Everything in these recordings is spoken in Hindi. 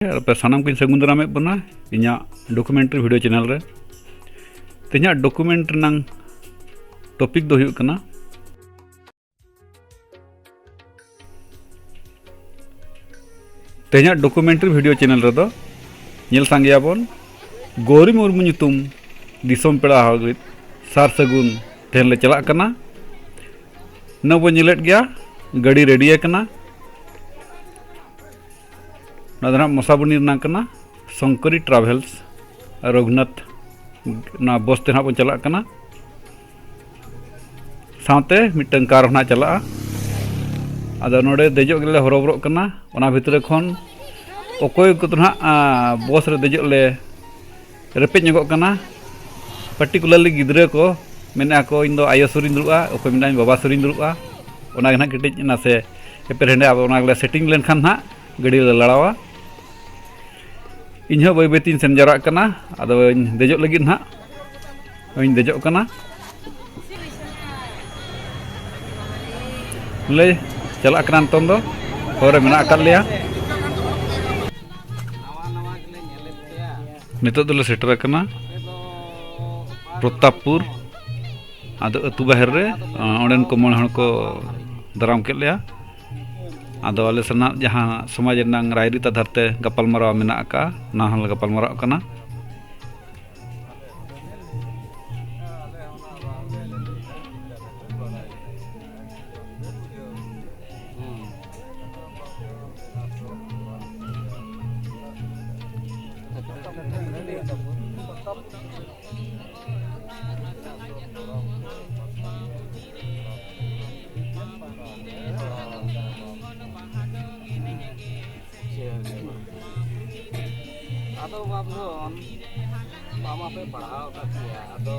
पे सानाम को सगुन दारामे बना इना डॉक्यूमेंट्री वीडियो चैनल रे तेना डॉक्यूमेंट रंग टॉपिक दो हुयुग कना तेना डॉक्यूमेंट्री वीडियो चैनल रे दो नेल सांगेया बोन गौरी मुर्मू ᱧᱩᱛᱩᱢ दिसोम पेड़ा हागित सार सगुन तेन ले चला कना न बो नेलेट गया गाड़ी रेडी कना ना मसाबुनी कना शंकरी ट्रावेल्स रघुनाथ ना बस ते बन चला कना साथे मिटन कार होना चला आदो नोडे देजो गेले हरबरो कना ओना भितरे खन ओकोय को ना बस रे देजो ले रेपे ᱧᱚᱜᱚᱜ कना पर्टिकुलरली गिद्रे को मेना को इन दो आयो सुरिन दुरुआ ओकोय मेना बाबा सुरिन दुरुआ ओना गना किटिज ना से एपेरेंडे अब ओना गले सेटिंग लेन खान ना गाड़ी ले लड़ावा इन बै बैतीन सेन जरा कना आदो देजो लगी ना इन देजो कना ले चला कना तन दो होरे मेना कर लिया नितो दले सेटर कना प्रतापपुर आदो अतु बाहर रे ओंडेन को मन हण को दाराम के लिया आदो आले सना जहाँ समाज रंग रायरीत आधार ते गपाल माराव मेना का ना हल गपाल माराव कना Atau babon mama pe पढ़ाओ का किया तो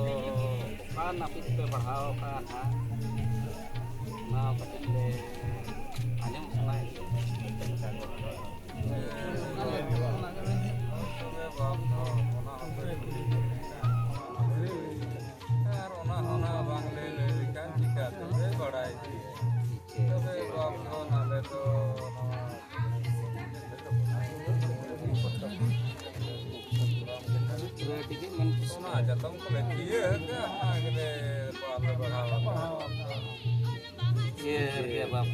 कान नापित पे पढ़ाओ का ना पतिले आजम सुनाई जतम को लेकिए आगे पाले बढ़ावा ये बाप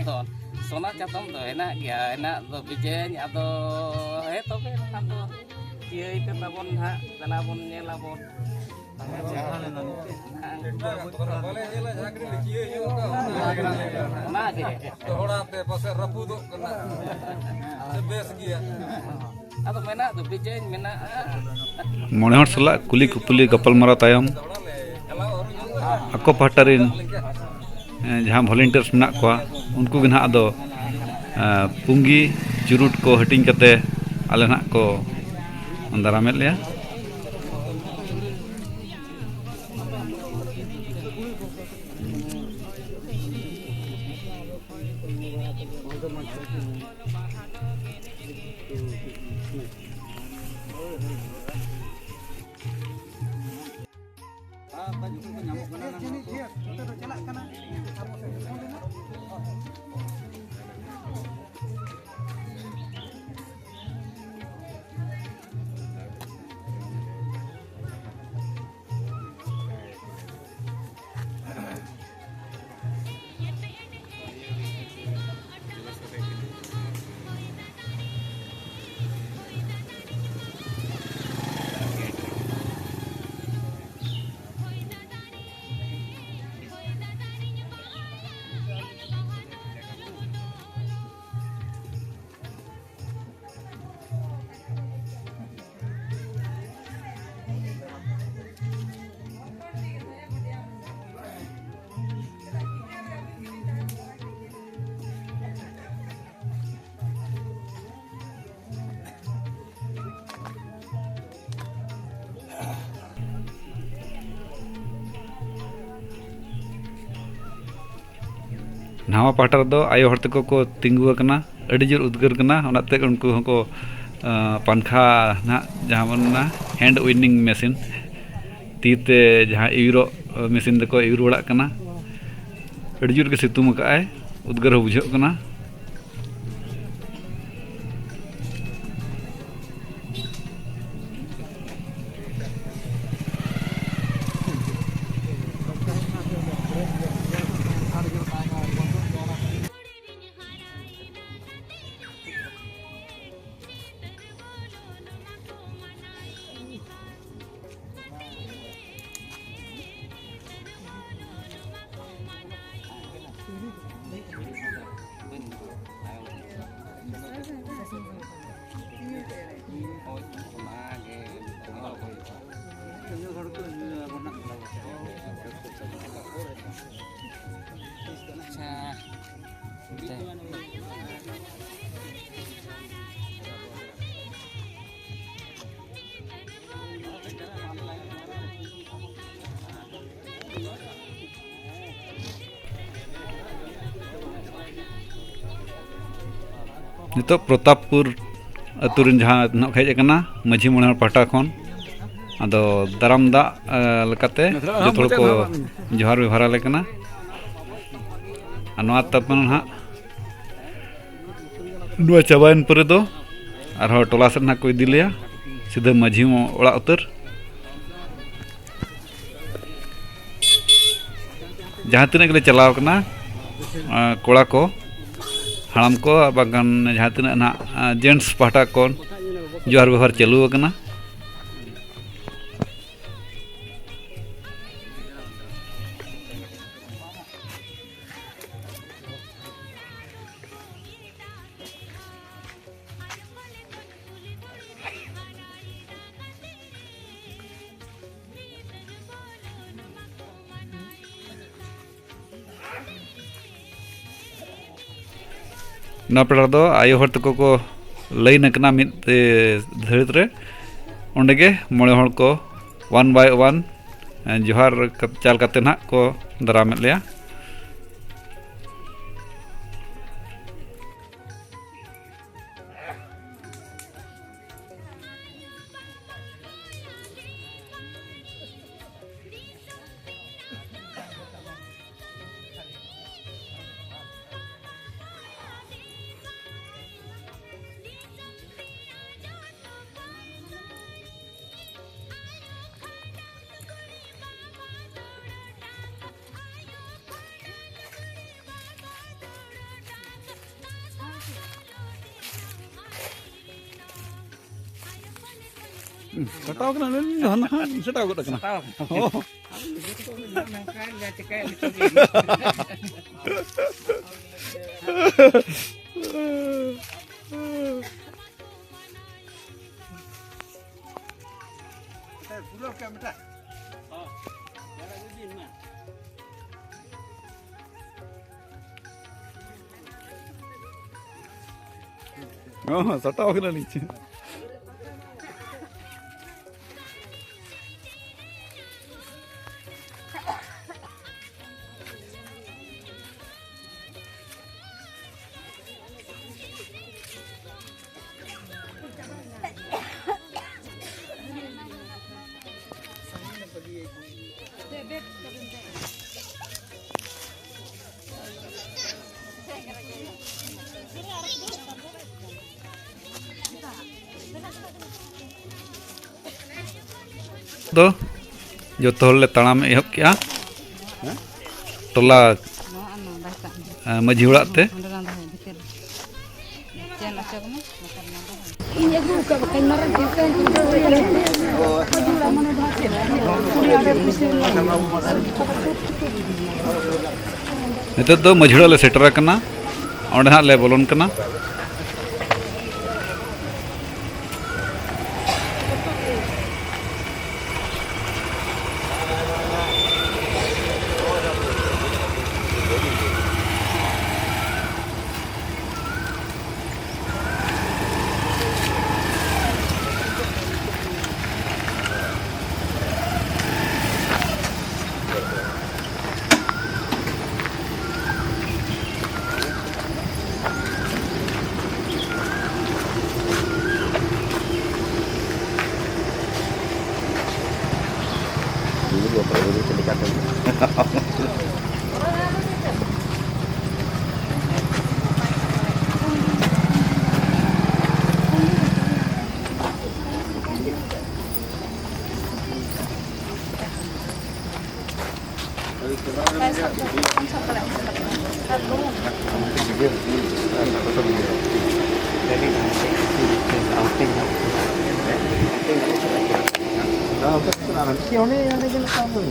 तो सोना चातम तो है ना क्या है ना तो विजय आदो है तो पे हम तो ये इते तबन हा तना बन नेला बन ना के थोड़ा ते पासे रपू दो करना से बेस गया atau mana tuh viजय mana मोने हर सला कुली कुपली गपल मारा तायम ako pahatarin जहाँ वॉलंटियर्स मेना कोआ उनको भी ना आदो पुंगी चुरुट को हटिंग कते आले ना को दारामेद लिया नवा पाटर दो आयो हर तक को तिंगु कना अड़ी जोर उद्गार कना ओनाते उनको हको पंखा ना जहाँ बन ना हैंड विनिंग मशीन तीते जहाँ यूरो मशीन दको यूरो बड़ा कना अड़ी जोर के सितुम का उद्गार बुझे कना नितो प्रतापपुर अतुरिन जहाँ नक हेज अकना माझी मोणे पाटा खन आदो दाराम दा लेकाते जो थोड़ा को जोहार व्यवहार आले कना नवा तपन हा नुआ चाबाइन परे दो आरो टोला से ना को इदी लिया सीधा माझी ओड़ा उतर जहाँ तीन गले चलाव कना कोड़ा को हाड़ाम को बागान जहाँ तीन ना जेंट्स पाटा को जोहार व्यवहार चालू कना ना पेड़ा दो आयो हर तक को लाइन कना मिद धरित रे ओंडे गे मोड़े हर को 1 by 1 जोहार चाल काते ना को दाराम लिया सटाव कना हन सटाव गड कना सटाव कना नीचे दो जो तोहले ताड़ाम एहब के टोला माझी ओड़ा ते नितो दो माझी ले सेटर कना ओंडे हां ले बोलन कना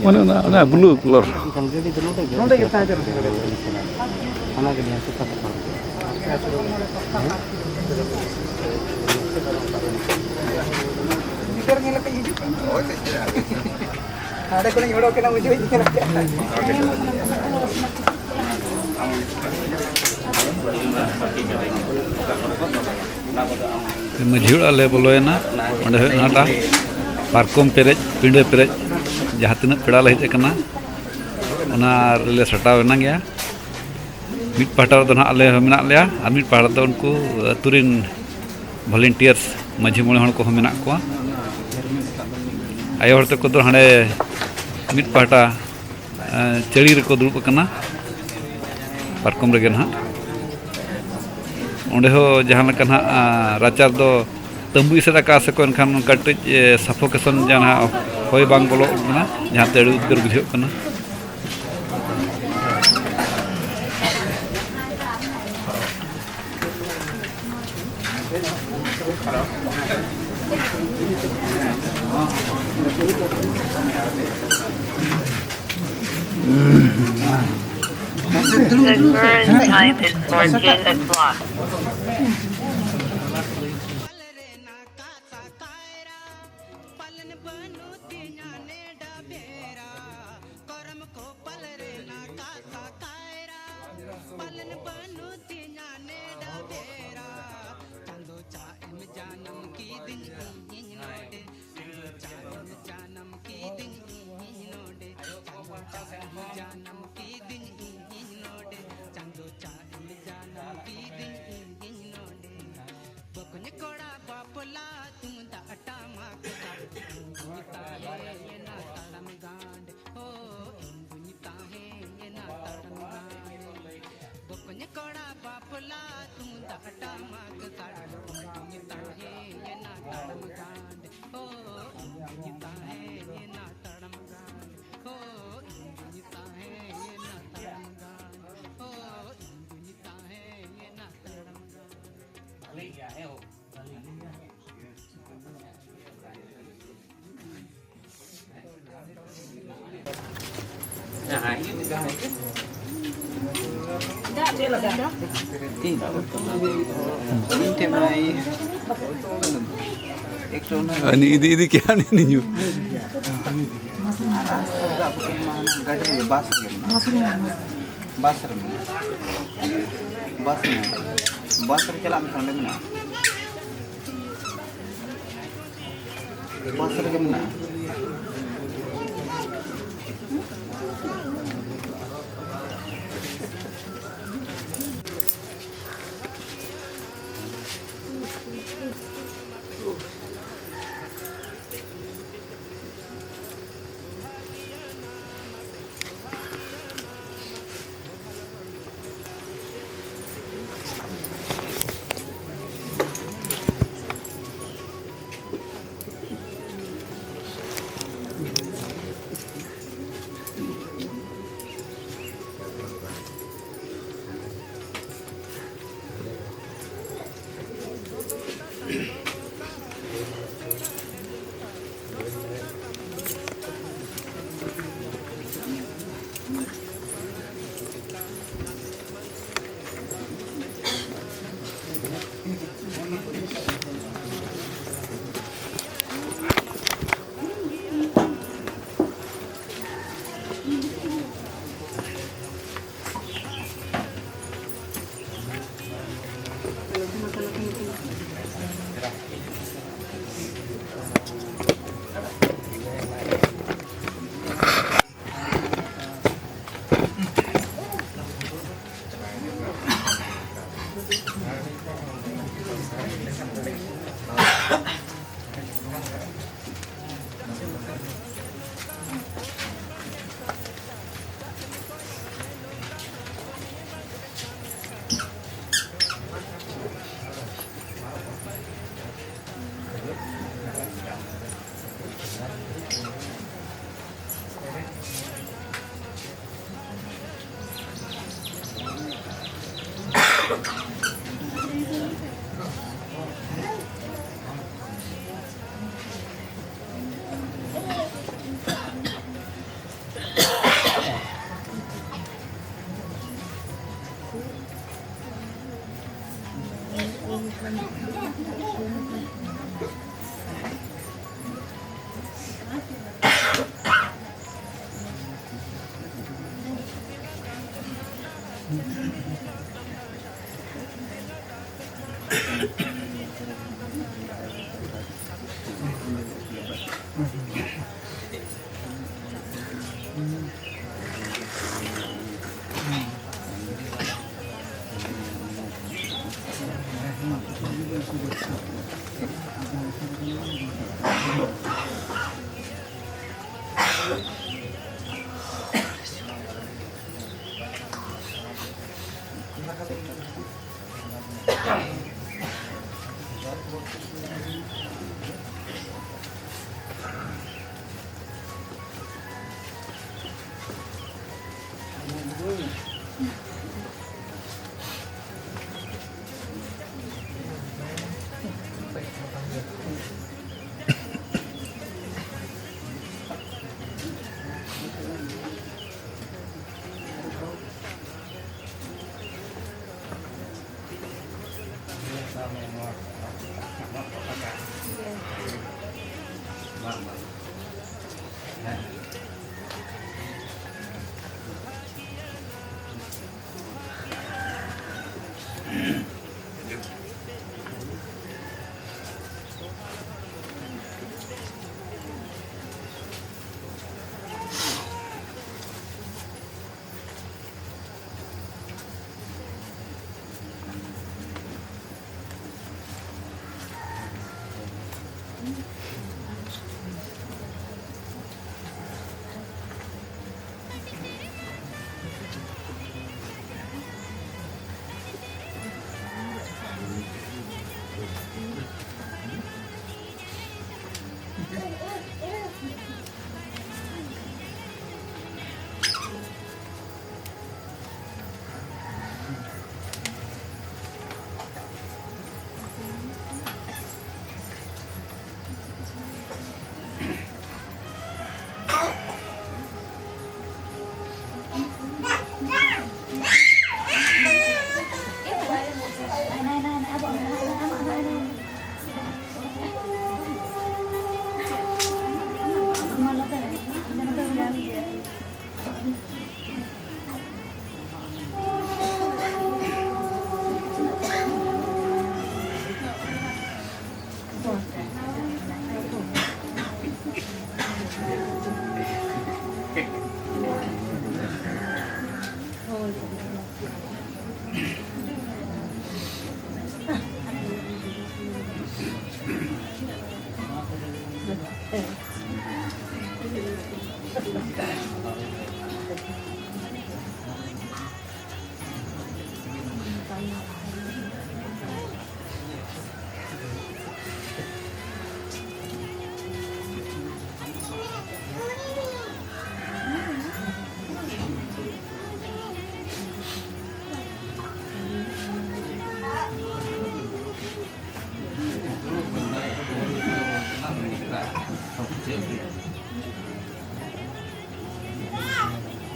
Mana blue color. Majul ale boloena, onde nata parkom perej, pinde perej, jahat tinak peda lah hej kana, ona rele sataw enang ya. ᱢᱤᱫ ᱯᱟᱦᱴᱟ ᱨᱮᱫᱚ ᱱᱟᱦᱟᱜ ᱟᱞᱮ ᱦᱚᱸ ᱢᱮᱱᱟᱜ ᱞᱮᱭᱟ ᱟᱨ ᱢᱤᱫ ᱯᱟᱦᱴᱟ ᱨᱮᱫᱚ ᱩᱱᱠᱩ ᱟᱹᱛᱩ ᱨᱮᱱ ᱵᱷᱚᱞᱮᱱᱴᱤᱭᱟर्स ᱢᱟᱹᱡᱷᱤ ᱢᱚᱬᱮ ᱦᱚᱲ ᱠᱚᱦᱚᱸ ᱢᱮᱱᱟᱜ ᱠᱚᱣᱟ ᱟᱭᱳ ᱦᱚᱲ ᱛᱟᱠᱚ ᱫᱚ ᱦᱟᱸᱰᱮ ᱢᱤᱫ ᱯᱟᱦᱴᱟ ᱪᱟᱹᱲᱤ ᱨᱮᱠᱚ ᱫᱩᱲᱩᱵ ᱟᱠᱟᱱᱟ ᱯᱟᱨᱠᱚᱢ ᱨᱮᱜᱮ ᱱᱟᱦᱟᱜ ᱚᱸᱰᱮ ᱦᱚᱸ ᱡᱟᱦᱟᱸ ᱞᱮᱠᱟ ᱱᱟᱦᱟᱜ ᱨᱟᱪᱟ ᱫᱚ ᱛᱟᱺᱵᱩ ᱮᱥᱮᱫ ᱟᱠᱟᱫ ᱥᱮᱠᱚ ᱮᱱᱠᱷᱟᱱ ᱠᱟᱹᱴᱤᱡ ᱥᱟᱯᱷᱳᱠᱮᱥᱚᱱ ᱡᱟᱦᱟᱸ ᱦᱚᱭ ᱵᱟᱝ ᱵᱚᱞᱚᱜ ᱠᱟᱱᱟ ᱡᱟᱦᱟᱸᱛᱮ ᱟᱹᱰᱤ ᱩᱫᱽᱜᱟᱹᱨ ᱵᱩᱡᱷᱟᱹᱜ ᱠᱟᱱᱟ The current time is 14 o'clock. ini क्या नहीं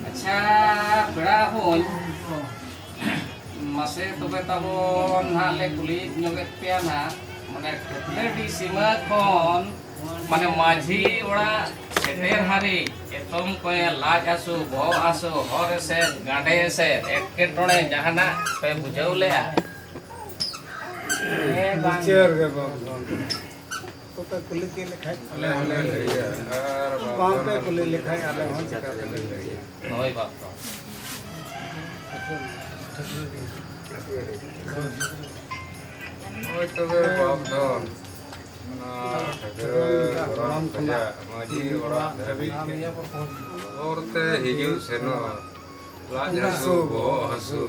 अच्छा पेड़ा हूँ मासे तबे ताबन हाले कुली नोगेत पेया ना माने खतलेडी सीमा खन माने माझी ओड़ा सेटेर हारी एतम कोय लाज आसु बो आसु हर से गांडे से एटकेटोणे जहाना पे बुझाव लेया चेयर के बाबू तो पे कुली के लिखाई ले यार वहां पे कुली लिखाई आले हो चका ले होय बाप तो ओए तबे बाप धन ना गरम खया माजी ओड़ा धबी औरते हिजु सेनो लाज हसु बो हसु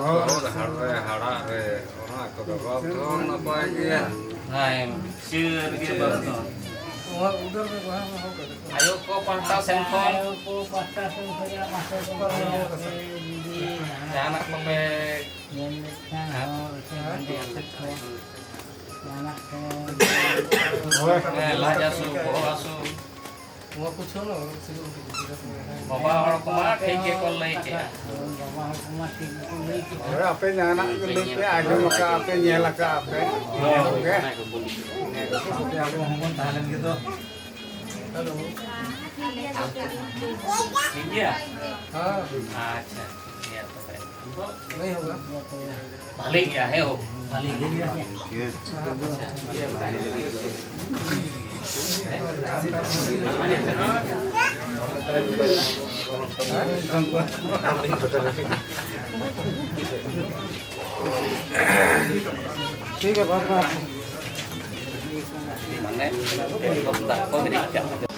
बहुत हड़े हड़ा रे ओना को बाप धन नपाय गया हाय चीर के बाप तो उधर में वहां में हो गए आयो को पड़ता सेंफोन को पास्ता से भैया मास्टर को anak lobe lah jasu boh asu वो कुछ हो ना bawa orang kuma ठीक के कॉल नहीं के अरे आपे जाना ले पे आगे मका आपे नेला का आपे ओके आपे हम तालन के तो हेलो ठीक है हां अच्छा ya तो नहीं होगा balik ya heo खाली दे दिया ठीक है बात mana tak kau tidak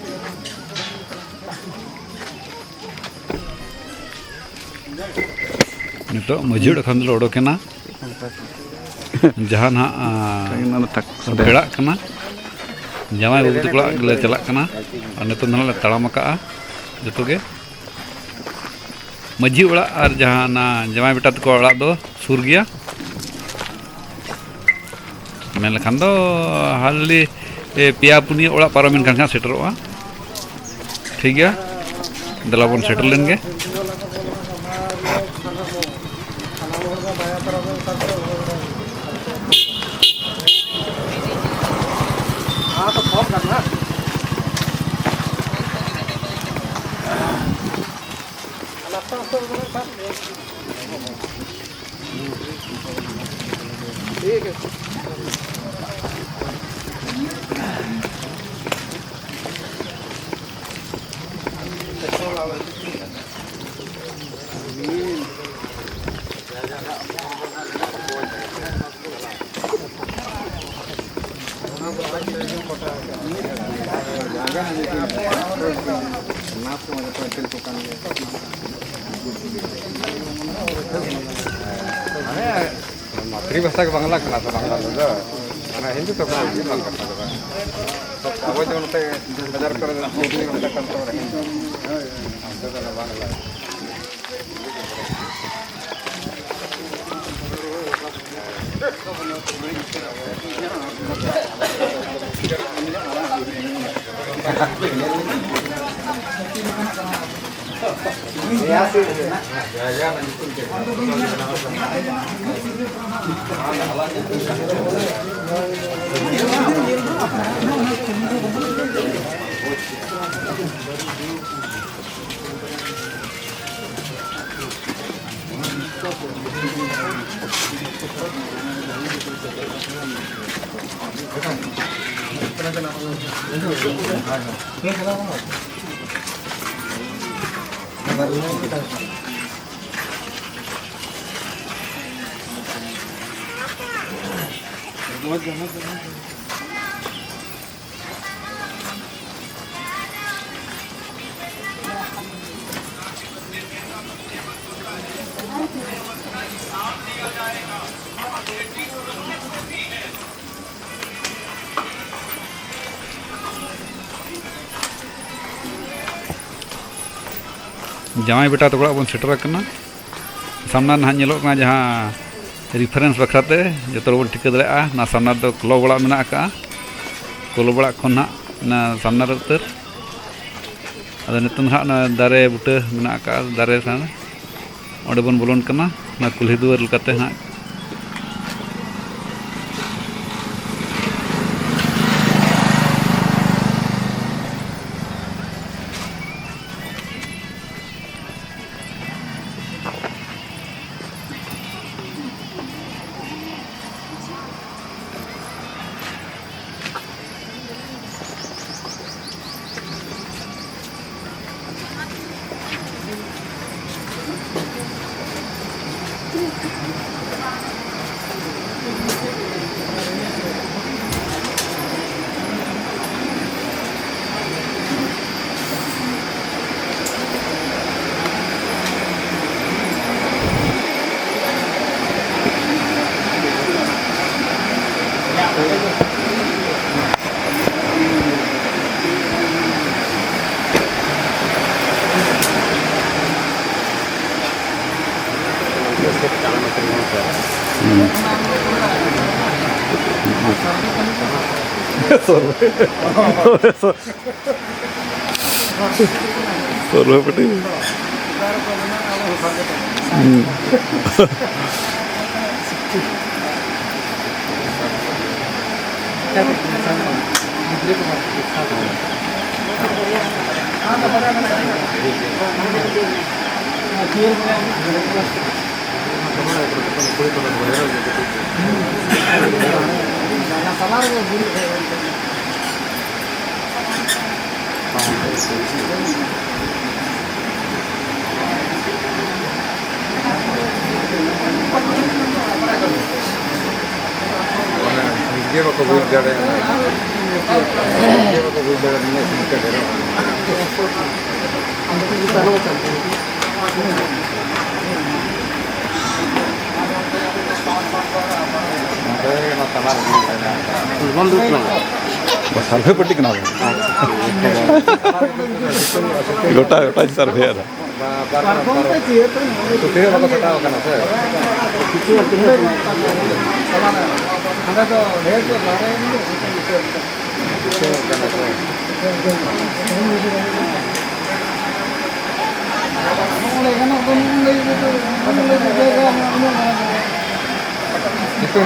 नितो मजूर Khan ओडोकेना Jahan ha berak kena. Jamai babu tukula gila celak kena. Ane tu nala talam maka jatuh ke. Maji ulah ar jahan jamai betat ko ulah do surgia. Melakhan do halli pia punia ulah paramin kan seteroa. ठीक है दलाबन सेटल लेंगे ठीक है मातृभाषा के बांग्ला कना तो बांग्ला तो माने हिंदी तो कोई भी बांग्ला कना तो अब जो नते बाजार कर हिंदी में तक करतो रहे हम तो बांग्ला जामाई बेटा तो बन सेटर करना सामना ना नेलोग ना जहाँ रेफरेंस बखराते जो बन ठिका दाड़ा ना सामना तो क्लो बड़ा मेना का क्लो बड़ा खन ना सामना उतर अद नितन हाँ ना दारे बुटे मेना का दारे सान ओंडे बन बोलन करना ना कुल्ही दुआर लकाते हाँ ये को बुझ जाड़े ये को बुझ जाड़े ने सिंके करो अंदर की तरह चलते हैं সার্ভে পার্টি কেনা গোটা গোটা survey ada Supir bago sa tao ka na, sir. Itu